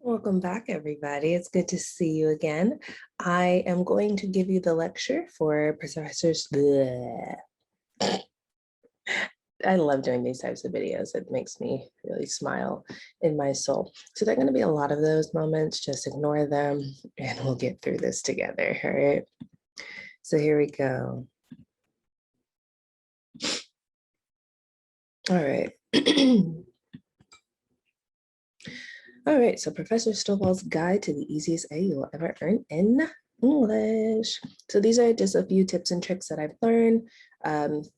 Welcome back, everybody. It's good to see you again. I am going to give you the lecture for professors. Bleh. I love doing these types of videos. It makes me really smile in my soul. So there are going to be a lot of those moments. Just ignore them and we'll get through this together. All right. So here we go. All right. All right, so Professor Stovall's Guide to the Easiest A You Will Ever Earn in English. So these are just a few tips and tricks that I've learned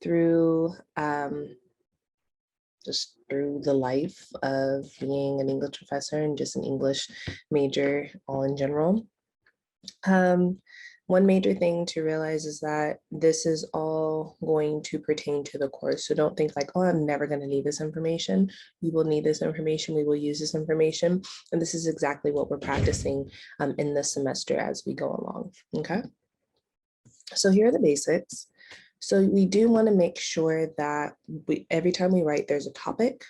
through the life of being an English professor and just an English major all in general. One major thing to realize is that this is all going to pertain to the course. So don't think like, oh, I'm never going to need this information. You will need this information. We will use this information. And this is exactly what we're practicing in this semester as we go along. Okay. So here are the basics. So we do want to make sure that every time we write, there's a topic.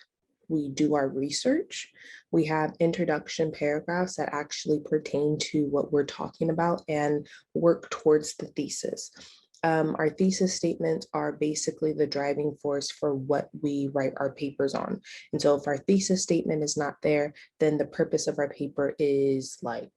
We do our research. We have introduction paragraphs that actually pertain to what we're talking about and work towards the thesis. Our thesis statements are basically the driving force for what we write our papers on. And so if our thesis statement is not there, then the purpose of our paper is like,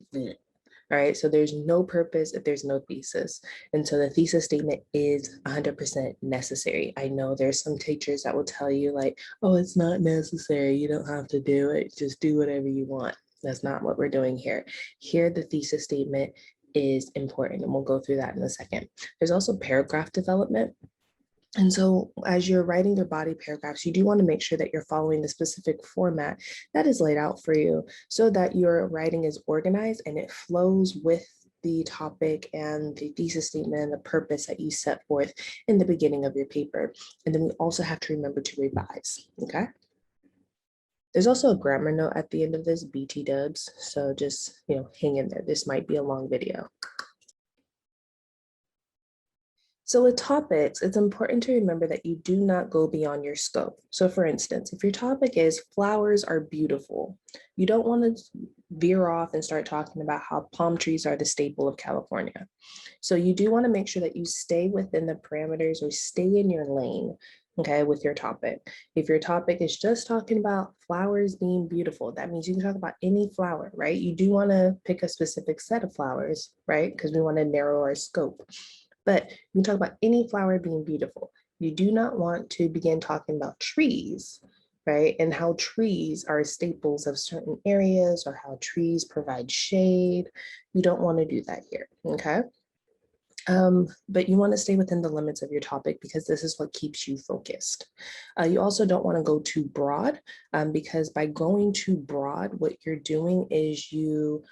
all right, so there's no purpose if there's no thesis. And so the thesis statement is 100% necessary. I know there's some teachers that will tell you like, oh, it's not necessary. You don't have to do it. Just do whatever you want. That's not what we're doing here. Here, the thesis statement is important, and we'll go through that in a second. There's also paragraph development. And so as you're writing your body paragraphs, you do want to make sure that you're following the specific format that is laid out for you so that your writing is organized and it flows with the topic and the thesis statement and the purpose that you set forth in the beginning of your paper. And then we also have to remember to revise, okay? There's also a grammar note at the end of this, BT dubs. So just, hang in there. This might be a long video. So with topics, it's important to remember that you do not go beyond your scope. So for instance, if your topic is flowers are beautiful, you don't want to veer off and start talking about how palm trees are the staple of California. So you do want to make sure that you stay within the parameters or stay in your lane, okay, with your topic. If your topic is just talking about flowers being beautiful, that means you can talk about any flower, right? You do want to pick a specific set of flowers, right? Because we want to narrow our scope. But you can talk about any flower being beautiful. You do not want to begin talking about trees, right? And how trees are staples of certain areas or how trees provide shade. You don't want to do that here, okay? But you want to stay within the limits of your topic because this is what keeps you focused. You also don't want to go too broad because by going too broad, what you're doing is you're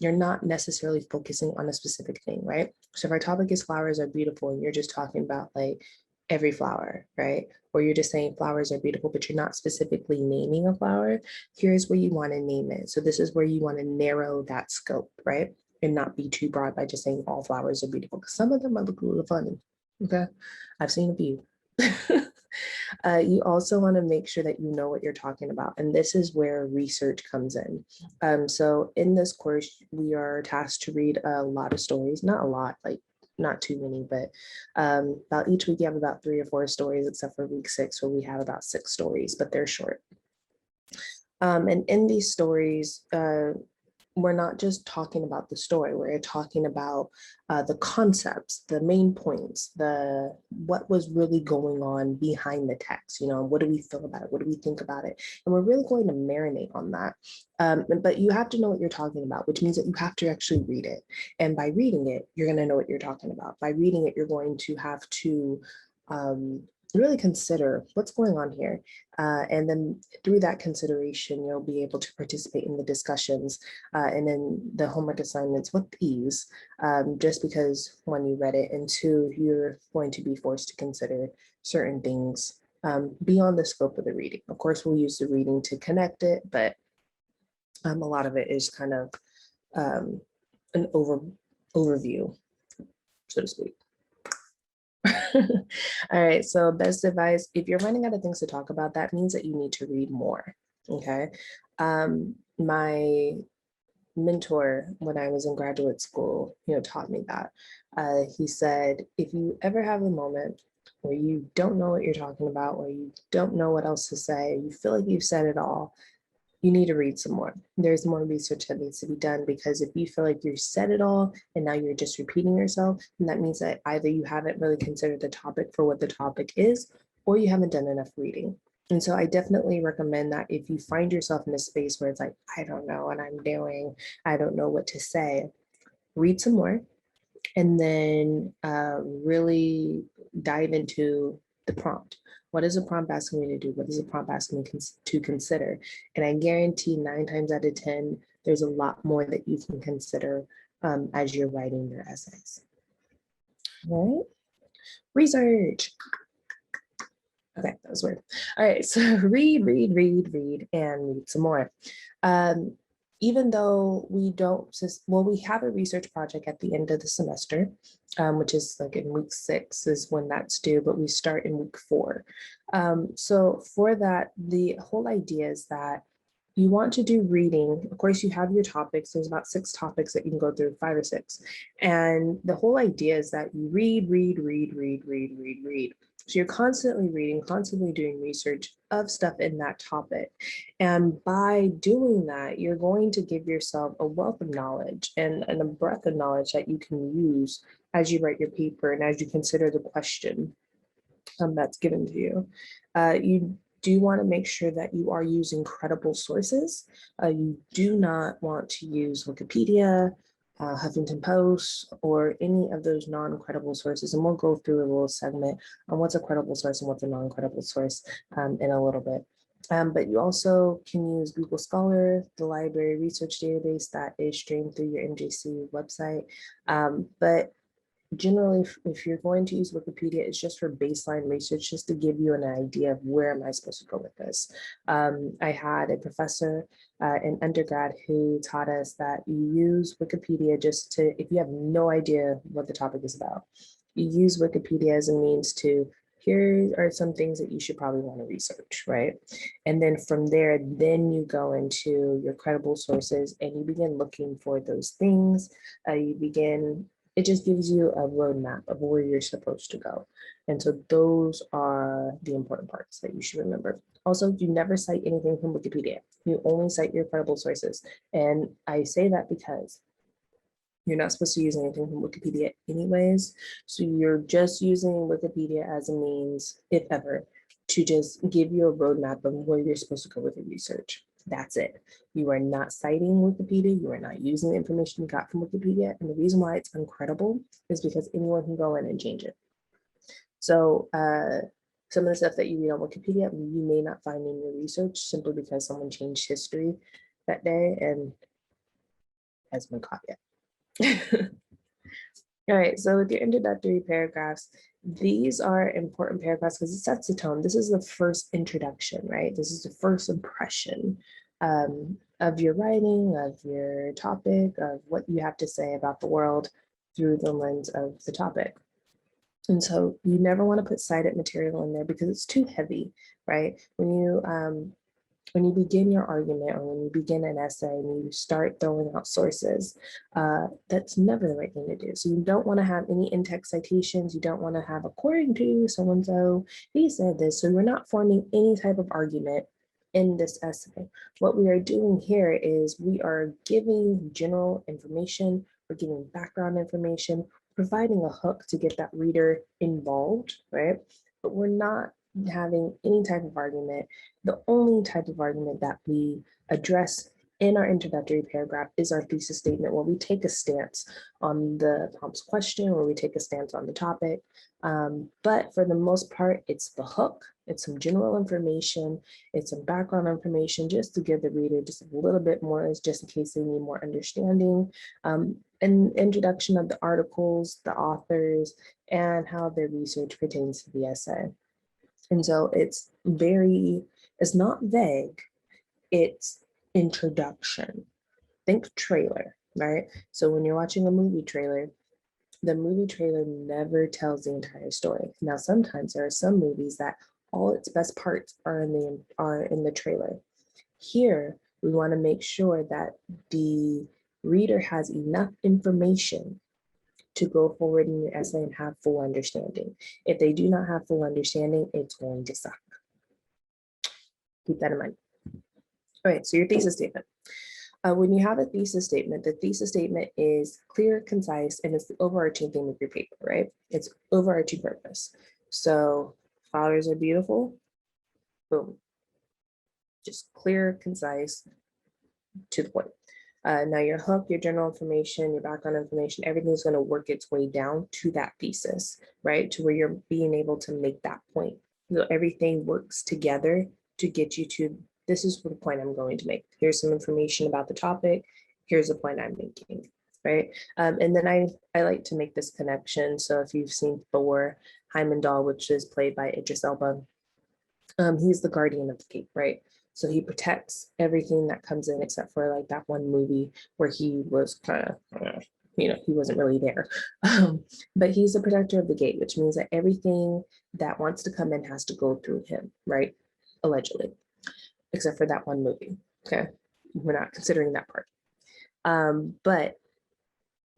not necessarily focusing on a specific thing, right? So if our topic is flowers are beautiful and you're just talking about like every flower, right? Or you're just saying flowers are beautiful, but you're not specifically naming a flower, here's where you want to name it. So this is where you want to narrow that scope, right? And not be too broad by just saying all flowers are beautiful, because some of them might look a little funny, okay? I've seen a few. You also want to make sure that you know what you're talking about. And this is where research comes in. So in this course, we are tasked to read a lot of stories, not a lot, like not too many, but about each week you have about 3 or 4 stories, except for week 6, where we have about 6 stories, but they're short. And in these stories, we're not just talking about the story, we're talking about the concepts, the main points, what was really going on behind the text, what do we feel about it? What do we think about it? And we're really going to marinate on that. But you have to know what you're talking about, which means that you have to actually read it. And by reading it, you're going to know what you're talking about. By reading it, you're going to have to really consider what's going on here. And then through that consideration, you'll be able to participate in the discussions and then the homework assignments with ease, just because one, you read it, and two, you're going to be forced to consider certain things beyond the scope of the reading. Of course, we'll use the reading to connect it, but a lot of it is kind of an overview, so to speak. All right, so best advice, if you're running out of things to talk about, that means that you need to read more, okay? my mentor when I was in graduate school, taught me that. He said, if you ever have a moment where you don't know what you're talking about, or you don't know what else to say, you feel like you've said it all, you need to read some more. There's more research that needs to be done, because if you feel like you've said it all and now you're just repeating yourself, then that means that either you haven't really considered the topic for what the topic is, or you haven't done enough reading. And so I definitely recommend that if you find yourself in a space where it's like, I don't know what I'm doing, I don't know what to say, read some more, and then really dive into the prompt. What is the prompt asking me to do? What is the prompt asking me to consider? And I guarantee 9 times out of 10, there's a lot more that you can consider as you're writing your essays. All right, research. Okay, that was weird. All right, so read, and read some more. Even though we don't, well, we have a research project at the end of the semester, which is like in week 6 is when that's due, but we start in week 4. So for that, the whole idea is that you want to do reading. Of course, you have your topics. There's about 6 topics that you can go through, 5 or 6. And the whole idea is that you read. So you're constantly reading, constantly doing research of stuff in that topic. And by doing that, you're going to give yourself a wealth of knowledge and a breadth of knowledge that you can use as you write your paper and as you consider the question that's given to you. You do want to make sure that you are using credible sources. You do not want to use Wikipedia, Huffington Post, or any of those non-credible sources. And we'll go through a little segment on what's a credible source and what's a non-credible source in a little bit. But you also can use Google Scholar, the library research database that is streamed through your MJC website. But generally, if you're going to use Wikipedia, it's just for baseline research, just to give you an idea of where am I supposed to go with this. I had a professor in undergrad who taught us that you use Wikipedia just to, if you have no idea what the topic is about, you use Wikipedia as a means to, here are some things that you should probably want to research, right? And then from there, then you go into your credible sources and you begin looking for those things. It just gives you a roadmap of where you're supposed to go. And so those are the important parts that you should remember. Also, you never cite anything from Wikipedia. You only cite your credible sources. And I say that because you're not supposed to use anything from Wikipedia anyways. So you're just using Wikipedia as a means, if ever, to just give you a roadmap of where you're supposed to go with your research. That's it. You are not citing Wikipedia. You are not using the information you got from Wikipedia. And the reason why it's uncredible is because anyone can go in and change it. So some of the stuff that you read on Wikipedia, you may not find in your research simply because someone changed history that day and hasn't been caught yet. All right, so with your introductory paragraphs, these are important paragraphs because it sets the tone. This is the first introduction, right? This is the first impression of your writing, of your topic, of what you have to say about the world through the lens of the topic. And so you never want to put cited material in there because it's too heavy, right? When you begin your argument or when you begin an essay and you start throwing out sources, that's never the right thing to do. So you don't want to have any in-text citations. You don't want to have according to so-and-so, he said this. So we're not forming any type of argument in this essay. What we are doing here is we are giving general information, we're giving background information, providing a hook to get that reader involved, right? But we're not having any type of argument. The only type of argument that we address in our introductory paragraph is our thesis statement, where we take a stance on the prompt's question, where we take a stance on the topic. But for the most part, it's the hook. It's some general information. It's some background information just to give the reader just a little bit more, just in case they need more understanding. An introduction of the articles, the authors, and how their research pertains to the essay. And so it's not vague, it's introduction. Think trailer, right? So when you're watching a movie trailer, the movie trailer never tells the entire story. Now, sometimes there are some movies that all its best parts are in the trailer. Here, We want to make sure that the reader has enough information to go forward in your essay and have full understanding. If they do not have full understanding, it's going to suck. Keep that in mind. All right, so your thesis statement. When you have a thesis statement, the thesis statement is clear, concise, and it's the overarching theme of your paper, right? It's overarching purpose. So flowers are beautiful, boom. Just clear, concise, to the point. Now your hook, your general information, your background information, everything's going to work its way down to that thesis, right? To where you're being able to make that point. So everything works together to get you to, this is the point I'm going to make. Here's some information about the topic. Here's the point I'm making, right? And then I like to make this connection. So if you've seen Thor, Heimdall, which is played by Idris Elba, he's the guardian of the cape, right? So he protects everything that comes in except for like that one movie where he was kind of, he wasn't really there. But he's the protector of the gate, which means that everything that wants to come in has to go through him, right? Allegedly, except for that one movie. Okay, we're not considering that part. But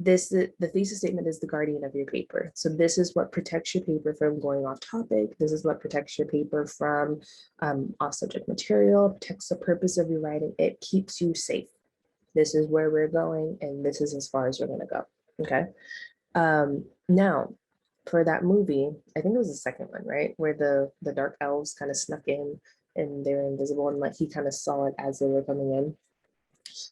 the thesis statement is the guardian of your paper. So this is what protects your paper from going off topic. This is what protects your paper from off subject material, protects the purpose of your writing. It keeps you safe. This is where we're going, and this is as far as we're going to go. Okay. Now, for that movie, I think it was the second one, right? Where the dark elves kind of snuck in and they're invisible, and like he kind of saw it as they were coming in.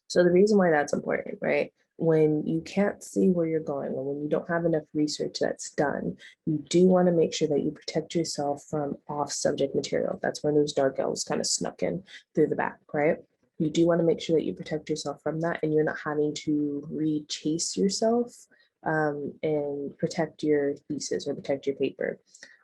So the reason why that's important, right? When you can't see where you're going, or when you don't have enough research that's done, you do want to make sure that you protect yourself from off subject material. That's when those dark elves kind of snuck in through the back, right? You do want to make sure that you protect yourself from that and you're not having to re-chase yourself and protect your thesis or protect your paper.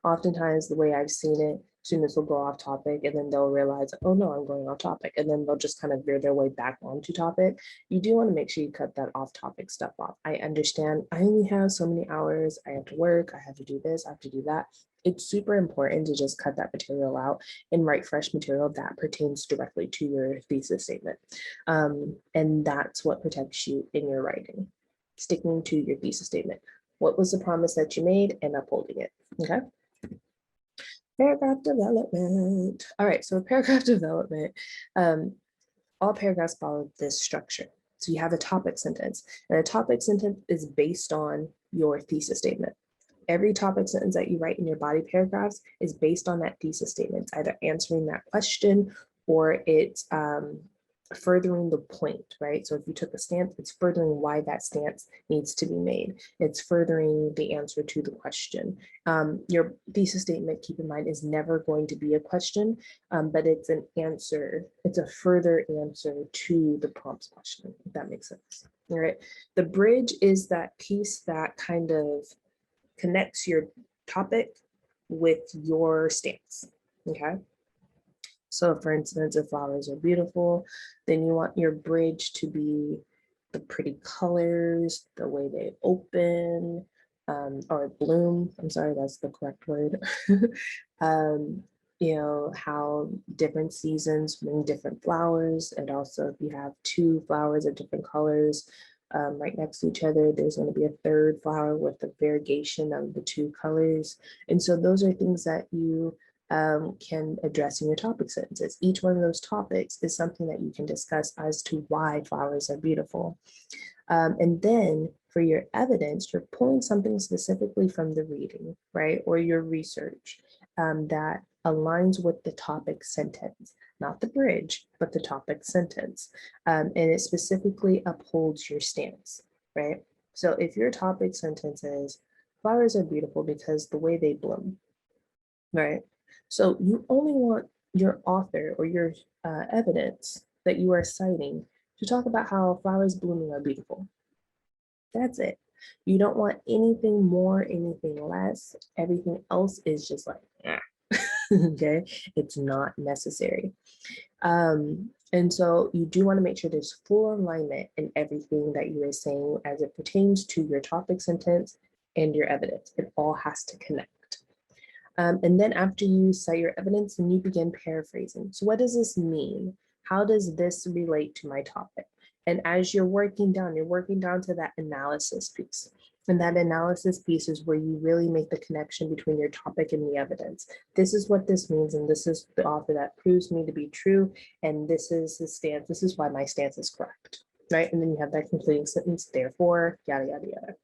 Oftentimes, the way I've seen it, students will go off topic and then they'll realize, oh no, I'm going off topic. And then they'll just kind of veer their way back onto topic. You do want to make sure you cut that off topic stuff off. I understand I only have so many hours. I have to work. I have to do this. I have to do that. It's super important to just cut that material out and write fresh material that pertains directly to your thesis statement. And that's what protects you in your writing, sticking to your thesis statement. What was the promise that you made and upholding it, okay? Paragraph development. All right, so paragraph development, all paragraphs follow this structure. So you have a topic sentence, and a topic sentence is based on your thesis statement. Every topic sentence that you write in your body paragraphs is based on that thesis statement. It's either answering that question or it's furthering the point, right? So if you took a stance, it's furthering why that stance needs to be made. It's furthering the answer to the question. Your thesis statement, keep in mind, is never going to be a question, but it's an answer. It's a further answer to the prompt question, if that makes sense. All right. The bridge is that piece that kind of connects your topic with your stance, okay? So for instance, if flowers are beautiful, then you want your bridge to be the pretty colors, the way they open, or bloom, I'm sorry, that's the correct word. You know, how different seasons bring different flowers, and also if you have two flowers of different colors, right next to each other, there's going to be a third flower with a variegation of the two colors. And so those are things that you can address in your topic sentences. Each one of those topics is something that you can discuss as to why flowers are beautiful. And then for your evidence, you're pulling something specifically from the reading, right? Or your research that aligns with the topic sentence, not the bridge, but the topic sentence. And it specifically upholds your stance, right? So if your topic sentence is, flowers are beautiful because the way they bloom, right? So you only want your author or your evidence that you are citing to talk about how flowers blooming are beautiful. That's it. You don't want anything more, anything less. Everything else is just like, okay, it's not necessary. And so you do want to make sure there's full alignment in everything that you are saying as it pertains to your topic sentence and your evidence. It all has to connect. And then after you cite your evidence, then you begin paraphrasing. So what does this mean? How does this relate to my topic? And as you're working down to that analysis piece. And that analysis piece is where you really make the connection between your topic and the evidence. This is what this means, and this is the author that proves me to be true, and this is the stance. This is why my stance is correct, right? And then you have that concluding sentence, therefore, yada, yada, yada.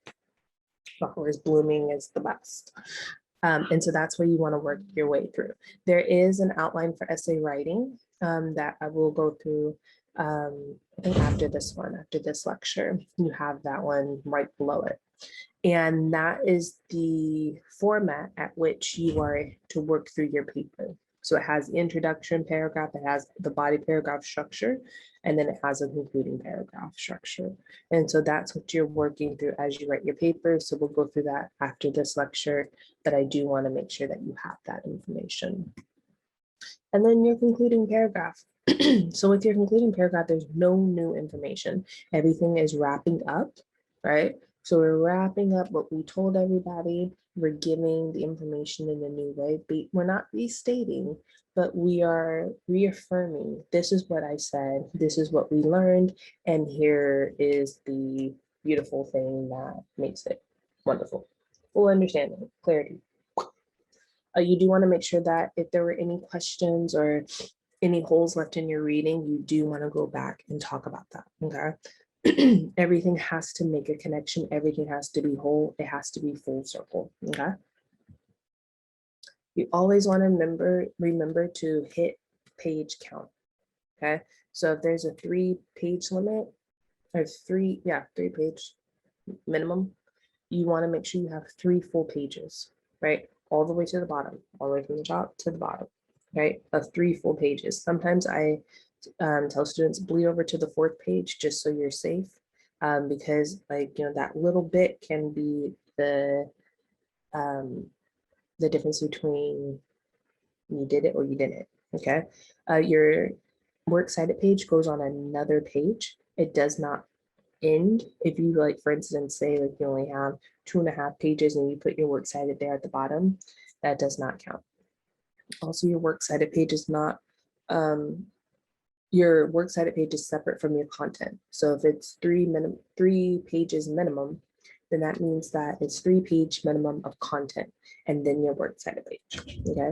Flowers blooming is the best. And so that's where you want to work your way through. There is an outline for essay writing that I will go through, I think after this lecture. You have that one right below it. And that is the format at which you are to work through your paper. So it has the introduction paragraph, it has the body paragraph structure, and then it has a concluding paragraph structure. And so that's what you're working through as you write your paper. So we'll go through that after this lecture, but I do want to make sure that you have that information. And then your concluding paragraph. So with your concluding paragraph, there's no new information. Everything is wrapping up, right? So we're wrapping up what we told everybody. We're giving the information in a new way. We're not restating, but we are reaffirming, this is what I said, this is what we learned, and here is the beautiful thing that makes it wonderful. Full understanding, clarity. You do want to make sure that if there were any questions or any holes left in your reading, you do want to go back and talk about that, okay? Everything has to make a connection. Everything has to be whole. It has to be full circle, okay? You always want to remember to hit page count, okay? So if there's a 3-page limit, or 3-page minimum, you want to make sure you have 3 full pages, right? All the way to the bottom, all the way from the top to the bottom, right? Of 3 full pages. Sometimes I tell students bleed over to the 4th page just so you're safe, because that little bit can be the difference between you did it or you didn't, okay? Your works cited page goes on another page. It does not end. If you, like, for instance, say like you only have 2.5 pages and you put your works cited there at the bottom, that does not count. Also, your works cited page is not, your works cited page is separate from your content. So if it's 3 pages minimum, then that means that it's 3-page minimum of content and then your works cited page, okay?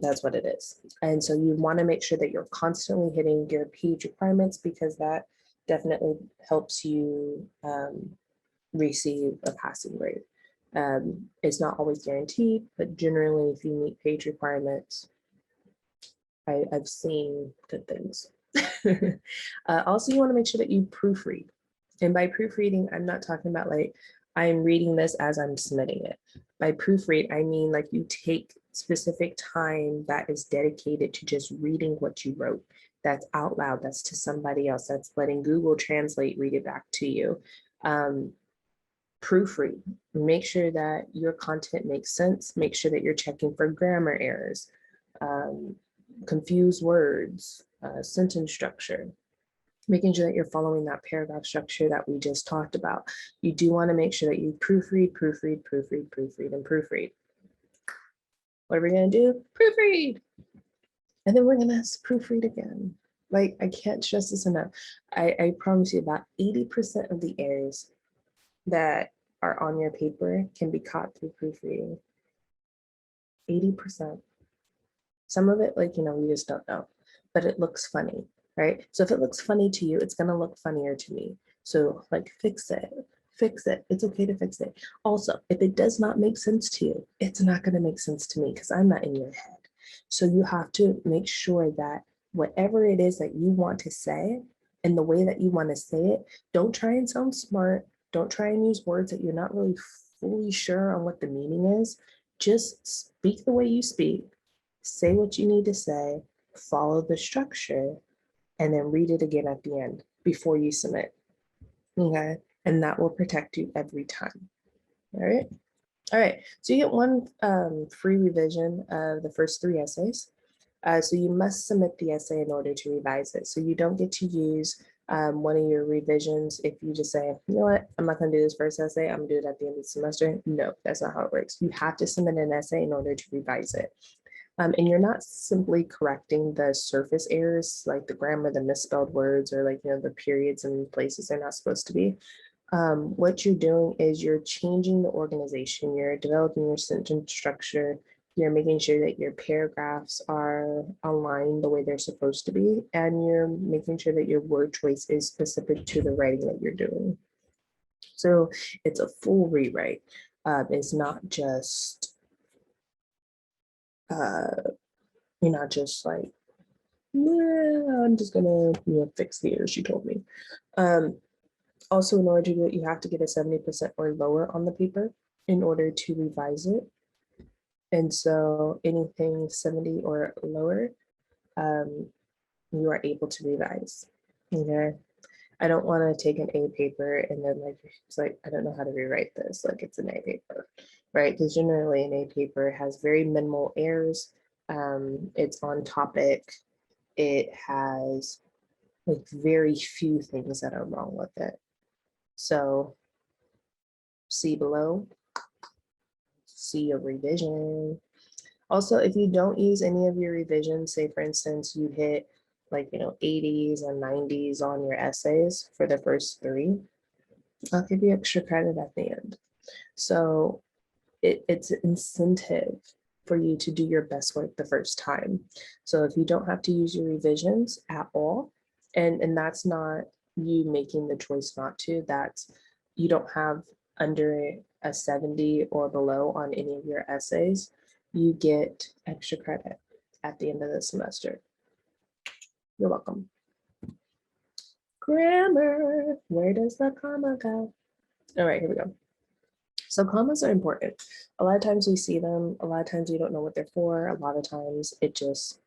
That's what it is. And so you want to make sure that you're constantly hitting your page requirements, because that definitely helps you receive a passing grade. It's not always guaranteed, but generally if you meet page requirements, I've seen good things. Also, you want to make sure that you proofread. And by proofreading, I'm not talking about like, I'm reading this as I'm submitting it. By proofread, I mean like you take specific time that is dedicated to just reading what you wrote. That's out loud, that's to somebody else, that's letting Google Translate read it back to you. Proofread, make sure that your content makes sense, make sure that you're checking for grammar errors, confused words, sentence structure, making sure that you're following that paragraph structure that we just talked about. You do want to make sure that you proofread, and proofread. What are we going to do? Proofread. And then we're going to proofread again. Like, I can't stress this enough. I promise you about 80% of the errors that are on your paper can be caught through proofreading. 80%. Some of it, like, we just don't know, but it looks funny, right? So if it looks funny to you, it's going to look funnier to me. So like, fix it. It's okay to fix it. Also, if it does not make sense to you, it's not going to make sense to me because I'm not in your head. So you have to make sure that whatever it is that you want to say and the way that you want to say it, don't try and sound smart. Don't try and use words that you're not really fully sure on what the meaning is. Just speak the way you speak. Say what you need to say, follow the structure, and then read it again at the end before you submit, okay? And that will protect you every time, all right? All right, so you get one free revision of the first 3 essays. So you must submit the essay in order to revise it. So you don't get to use one of your revisions if you just say, you know what, I'm not gonna do this first essay, I'm gonna do it at the end of the semester. No, that's not how it works. You have to submit an essay in order to revise it. And you're not simply correcting the surface errors, like the grammar, the misspelled words, or like, the periods and places they're not supposed to be. What you're doing is you're changing the organization, you're developing your sentence structure, you're making sure that your paragraphs are aligned the way they're supposed to be, and you're making sure that your word choice is specific to the writing that you're doing. So it's a full rewrite. It's not just, you're not just like, nah, I'm just gonna fix the errors you told me. Also, in order to do it, you have to get a 70% or lower on the paper in order to revise it. And so anything 70 or lower, um, you are able to revise. Okay. I don't want to take an A paper and then like it's like I don't know how to rewrite this, like it's an A paper, right? Because generally an A paper has very minimal errors. It's on topic. It has like very few things that are wrong with it. So see below, see a revision. Also, if you don't use any of your revisions, say for instance, you hit like, 80s and 90s on your essays for the first three, I'll give you extra credit at the end. So it's an incentive for you to do your best work the first time. So if you don't have to use your revisions at all, and that's not you making the choice not to, that's you don't have under a 70 or below on any of your essays, you get extra credit at the end of the semester. You're welcome. Grammar, where does the comma go? All right, here we go. So commas are important. A lot of times we see them, a lot of times we don't know what they're for. A lot of times it's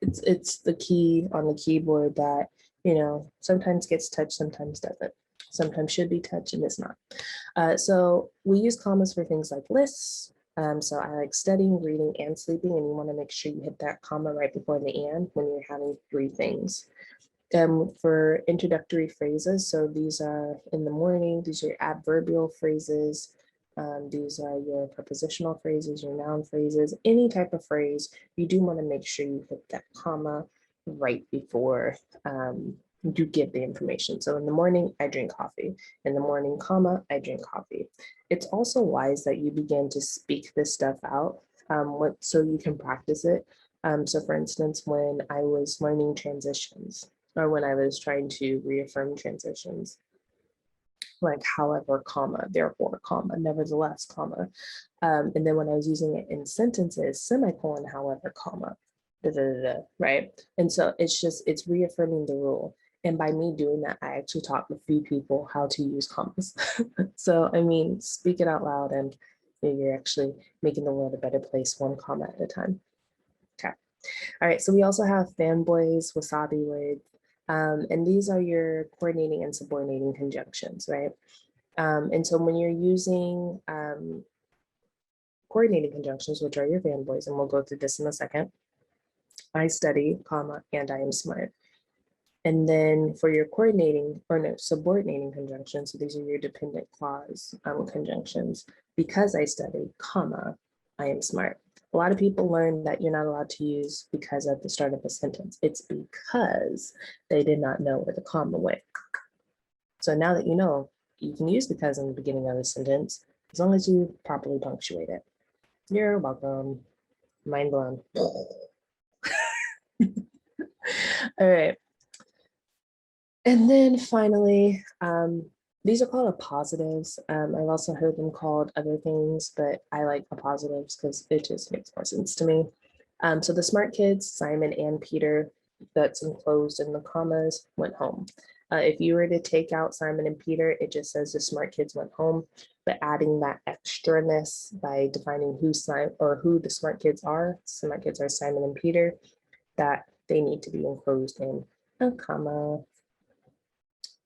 the key on the keyboard that, sometimes gets touched, sometimes doesn't. Sometimes should be touched and it's not. So we use commas for things like lists. So I like studying, reading, and sleeping, and you want to make sure you hit that comma right before the and when you're having three things. For introductory phrases, so these are in the morning, these are your adverbial phrases, these are your prepositional phrases, your noun phrases, any type of phrase, you do want to make sure you hit that comma right before you give the information. So in the morning, I drink coffee. In the morning, comma, I drink coffee. It's also wise that you begin to speak this stuff out so you can practice it. So for instance, when I was learning transitions, or when I was trying to reaffirm transitions, like however, comma, therefore, comma, nevertheless, comma. And then when I was using it in sentences, semicolon, however, comma, da, da, da, da, right? And so it's reaffirming the rule. And by me doing that, I actually taught a few people how to use commas. So, I mean, speak it out loud and you're actually making the world a better place, one comma at a time. Okay. All right, so we also have fanboys, wasabi words, and these are your coordinating and subordinating conjunctions, right? And so when you're using coordinating conjunctions, which are your fanboys, and we'll go through this in a second, I study, comma, and I am smart. And then for your coordinating, or no, subordinating conjunctions, so these are your dependent clause conjunctions, because I study, comma, I am smart. A lot of people learn that you're not allowed to use because at the start of a sentence. It's because they did not know where the comma went. So now that you know, you can use because in the beginning of a sentence, as long as you properly punctuate it. You're welcome. Mind blown. All right. And then finally, these are called appositives. I've also heard them called other things, but I like appositives because it just makes more sense to me. So the smart kids, Simon and Peter, that's enclosed in the commas, went home. If you were to take out Simon and Peter, it just says the smart kids went home, but adding that extraness by defining who the smart kids are. Smart kids are Simon and Peter, that they need to be enclosed in a comma.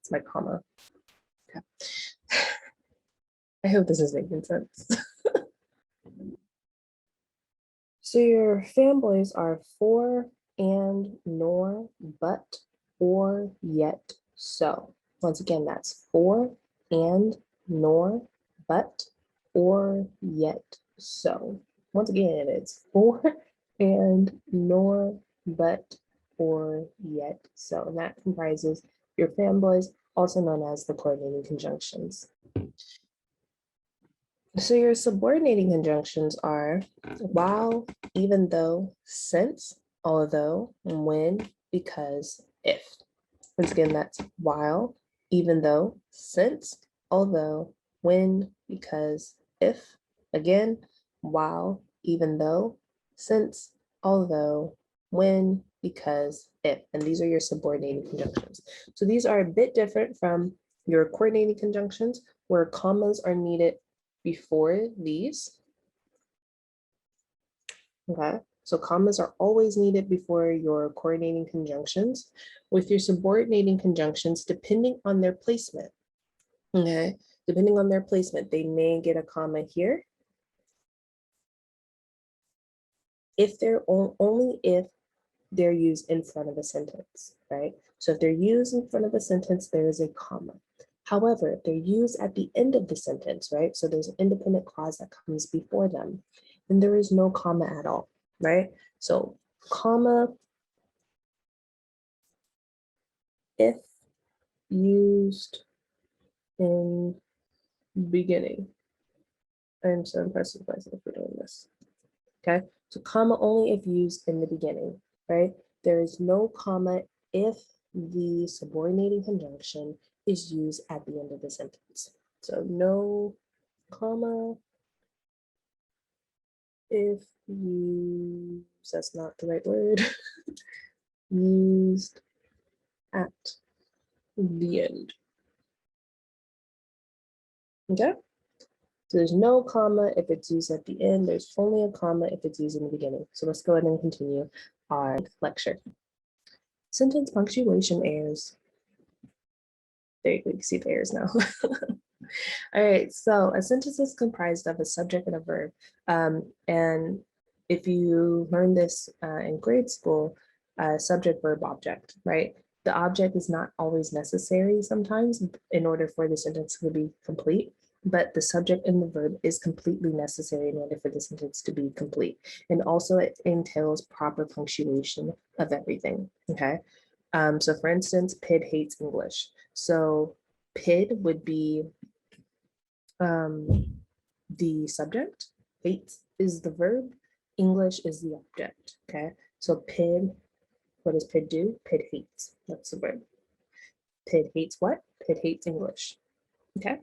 It's my comma. Okay. I hope this is making sense. So your fanboys are for, and, nor, but, or, yet, so. Once again, that's for, and, nor, but, or, yet, so. Once again, it's for, and nor, but, or, yet. So, and that comprises your fanboys, also known as the coordinating conjunctions. So your subordinating conjunctions are while, even though, since, although, when, because, if. Once again, that's while, even though, since, although, when, because, if. Again, while, even though, since, although, when, because, if. And these are your subordinating conjunctions. So these are a bit different from your coordinating conjunctions, where commas are needed before these. Okay, so commas are always needed before your coordinating conjunctions. With your subordinating conjunctions, depending on their placement, okay, depending on their placement, they may get a comma here. If they're only if they're used in front of a sentence, right? So if they're used in front of a sentence, there is a comma. However, if they're used at the end of the sentence, right? So there's an independent clause that comes before them, then there is no comma at all, right? So comma, if used in beginning. I'm so impressed with myself for doing this. Okay, so comma only if used in the beginning, right? There is no comma if the subordinating conjunction is used at the end of the sentence. So no comma if used, that's not the right word, used at the end. Okay, so there's no comma if it's used at the end. There's only a comma if it's used in the beginning. So let's go ahead and continue our lecture. Sentence punctuation errors. There you go, you can see the errors now. All right, so a sentence is comprised of a subject and a verb. And if you learn this in grade school, subject, verb, object, right? The object is not always necessary sometimes in order for the sentence to be complete, but the subject and the verb is completely necessary in order for the sentence to be complete. And also it entails proper punctuation of everything, okay? So for instance, Pid hates English. So Pid would be the subject, hates is the verb, English is the object, okay? So Pid, what does Pid do? Pid hates, that's the verb. Pid hates what? Pid hates English, okay?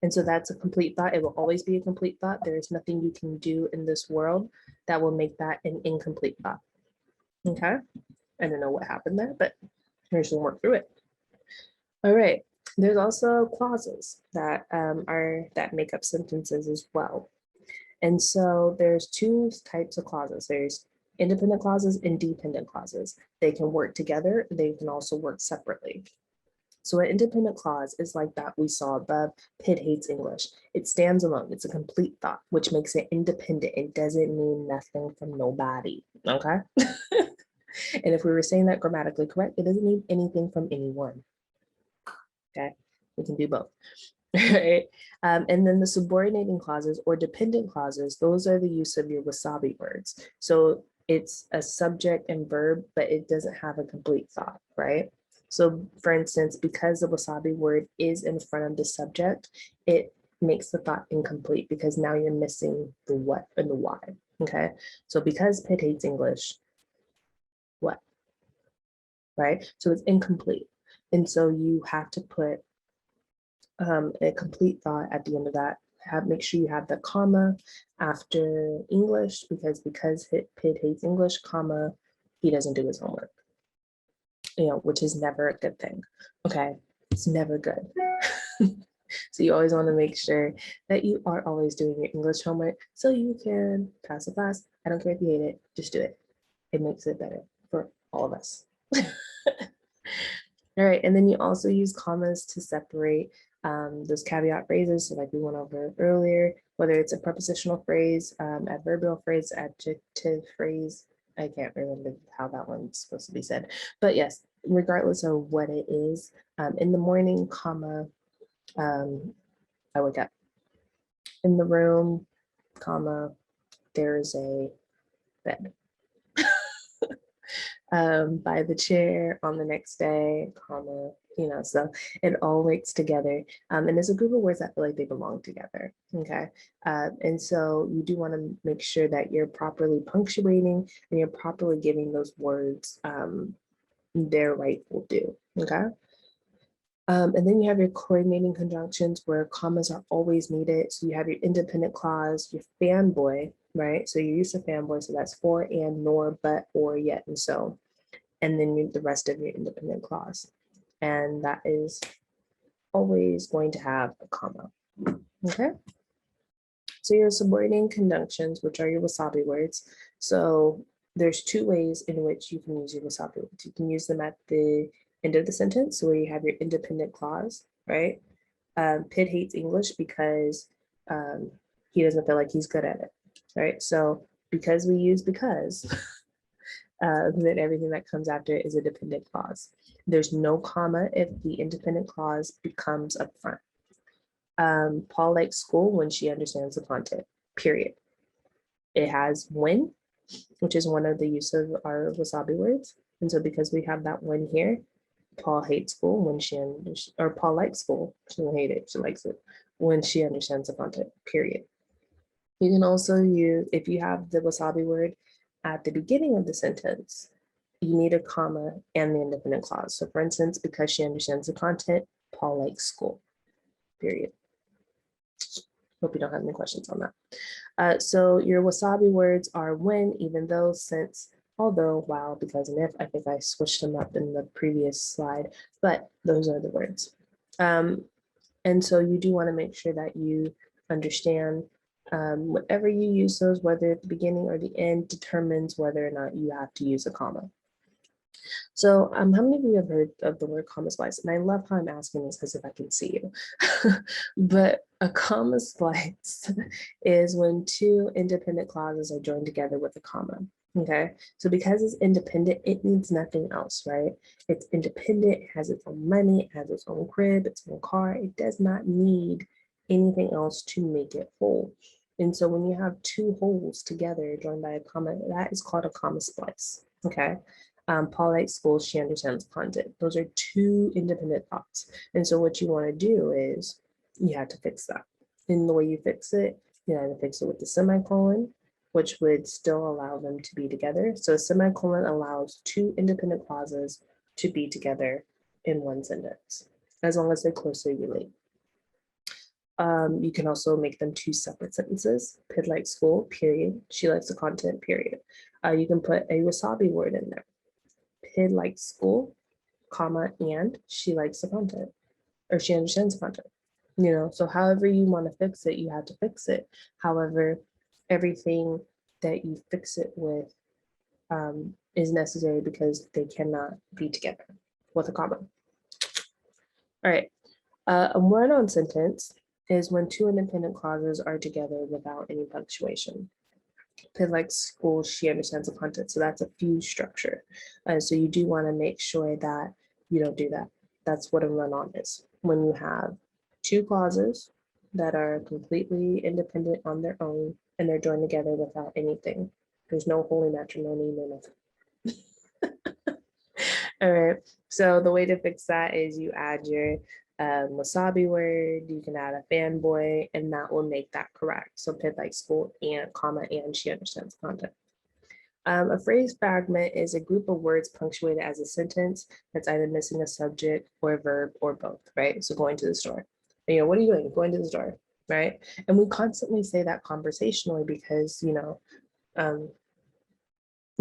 And so that's a complete thought. It will always be a complete thought. There is nothing you can do in this world that will make that an incomplete thought, okay? I don't know what happened there, but we're just gonna work through it. All right, there's also clauses that that make up sentences as well. And so there's two types of clauses. There's independent clauses and dependent clauses. They can work together. They can also work separately. So an independent clause is like that we saw above, Pitt hates English. It stands alone. It's a complete thought, which makes it independent. It doesn't mean nothing from nobody, okay? And if we were saying that grammatically correct, it doesn't mean anything from anyone, okay? We can do both. Right? And then the subordinating clauses or dependent clauses, those are the use of your wasabi words. So it's a subject and verb, but it doesn't have a complete thought, right? So for instance, because the wasabi word is in front of the subject, it makes the thought incomplete because now you're missing the what and the why, okay? So because Pitt hates English, what, right? So it's incomplete. And so you have to put a complete thought at the end of that. Make sure you have the comma after English because Pitt hates English, comma, he doesn't do his homework, which is never a good thing. Okay, it's never good. So you always want to make sure that you are always doing your English homework so you can pass the class. I don't care if you hate it, just do it. It makes it better for all of us. All right, and then you also use commas to separate those caveat phrases, so like we went over earlier, whether it's a prepositional phrase, adverbial phrase, adjective phrase. I can't remember how that one's supposed to be said, but yes, regardless of what it is, in the morning, comma, I wake up. In the room, comma, there's a bed. By the chair on the next day, comma, so it all works together. And there's a group of words that feel like they belong together, okay? And so you do want to make sure that you're properly punctuating and you're properly giving those words their rightful due, okay? And then you have your coordinating conjunctions where commas are always needed. So you have your independent clause, your fanboy, right? So you're used to fanboy, so that's for, and, nor, but, or, yet, and so. And then the rest of your independent clause. And that is always going to have a comma, okay? So your subordinating conjunctions, which are your wasabi words. So there's two ways in which you can use your wasabi words. You can use them at the end of the sentence, so where you have your independent clause, right? Pitt hates English because he doesn't feel like he's good at it, right? So because we use because, then everything that comes after it is a dependent clause. There's no comma if the independent clause becomes upfront. Paul likes school when she understands the content, period. It has when, which is one of the use of our wasabi words. And so because we have that when here, Paul hates school when or Paul likes school. She doesn't hate it, she likes it when she understands the content, period. You can also use, if you have the wasabi word at the beginning of the sentence, you need a comma and the independent clause. So for instance, because she understands the content, Paul likes school, period. Hope you don't have any questions on that. So your wasabi words are when, even though, since, although, while, because, and if. I think I switched them up in the previous slide, but those are the words. And so you do want to make sure that you understand whatever you use those, whether at the beginning or the end, determines whether or not you have to use a comma. So how many of you have heard of the word comma splice? And I love how I'm asking this because if I can see you. But a comma splice is when two independent clauses are joined together with a comma. Okay, so because it's independent, it needs nothing else, right? It's independent, it has its own money, it has its own crib, its own car. It does not need anything else to make it whole. And so when you have two wholes together joined by a comma, that is called a comma splice, okay? Paul likes school, she understands content. Those are two independent thoughts. And so what you want to do is you have to fix that. And the way you fix it, you have to fix it with the semicolon, which would still allow them to be together. So a semicolon allows two independent clauses to be together in one sentence, as long as they closely relate. You can also make them two separate sentences. Pid likes school, period. She likes the content, period. You can put a wasabi word in there. Pid likes school, comma, and she likes the content, or she understands the content. So however you want to fix it, you have to fix it. However, everything that you fix it with is necessary because they cannot be together with a comma. All right, a run-on sentence is when two independent clauses are together without any punctuation. Pid likes school, she understands the content. So that's a fuse structure. So you do want to make sure that you don't do that. That's what a run-on is. When you have two clauses that are completely independent on their own and they're joined together without anything. There's no holy matrimony, no nothing. All right, so the way to fix that is you add your wasabi word, you can add a fanboy, and that will make that correct. So Pid likes school and comma, and she understands content. A phrase fragment is a group of words punctuated as a sentence that's either missing a subject or a verb or both, right? So going to the store. And, what are you doing? Going to the store, right? And we constantly say that conversationally because, generally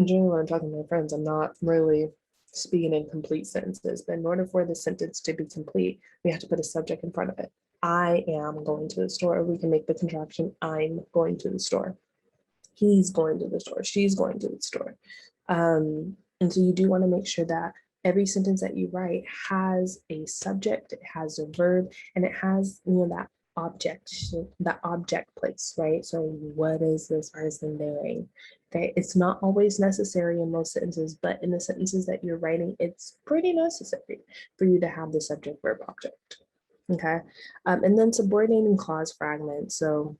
when I'm talking to my friends, I'm not really speaking in complete sentences, but in order for the sentence to be complete, we have to put a subject in front of it. I am going to the store. We can make the contraction, I'm going to the store. He's going to the store. She's going to the store. And so you do want to make sure that every sentence that you write has a subject, it has a verb, and it has, that object place, right? So what is this person doing? Okay, it's not always necessary in most sentences, but in the sentences that you're writing, it's pretty necessary for you to have the subject verb object. Okay, and then subordinating clause fragments. So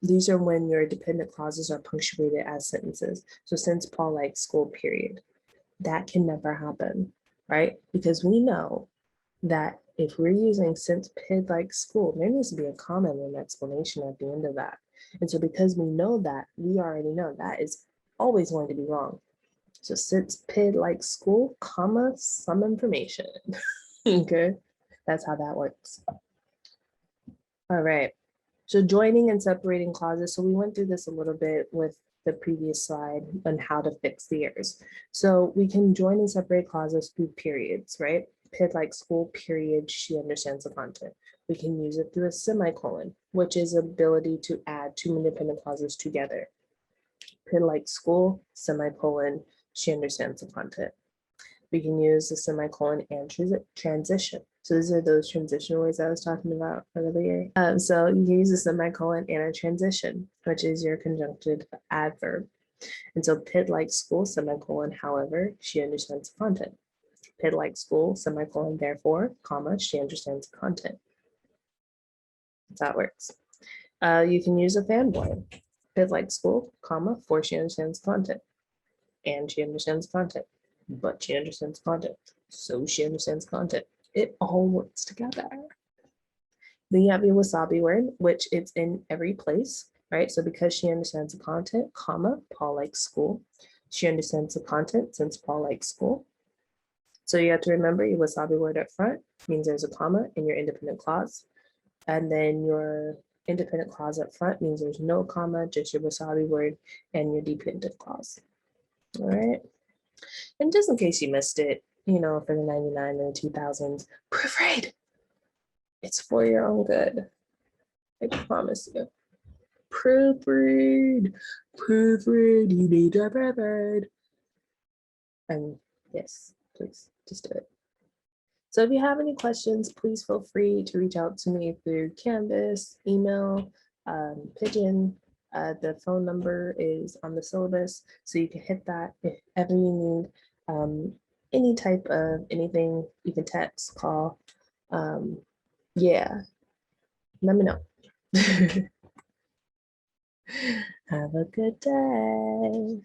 These are when your dependent clauses are punctuated as sentences. So since Paul likes school, period. That can never happen, right? Because we know that if we're using since Pid likes school, there needs to be a comma and an explanation at the end of that. And so because we know that, we already know that is always going to be wrong. So since Pid likes school, comma, some information. Okay, that's how that works. All right, so joining and separating clauses. So we went through this a little bit with the previous slide on how to fix the errors. So we can join and separate clauses through periods, right? Pid likes school, period, she understands the content. We can use it through a semicolon, which is ability to add two independent clauses together. Pid likes school, semicolon, she understands the content. We can use the semicolon and transition. So these are those transition words I was talking about earlier. So you can use a semicolon and a transition, which is your conjunctive adverb. And so Pid likes school, semicolon, however, she understands the content. Pid likes school, semicolon, therefore, comma, she understands the content. That works. You can use a fanboy. Pid likes school, comma, for she understands the content. And she understands the content, but she understands content, so she understands content. It all works together. Then you have your wasabi word, which it's in every place, right? So because she understands the content, comma, Paul likes school. She understands the content since Paul likes school. So you have to remember your wasabi word up front means there's a comma in your independent clause. And then your independent clause up front means there's no comma, just your wasabi word and your dependent clause. All right. And just in case you missed it, you know, for the 99 and the 2000s, proofread. It's for your own good. I promise you. Proofread. Proofread. You need to proofread. And yes, please just do it. So if you have any questions, please feel free to reach out to me through Canvas, email, Pigeon. The phone number is on the syllabus, so you can hit that if ever you need any type of anything. You can text, call. Yeah, let me know. Have a good day.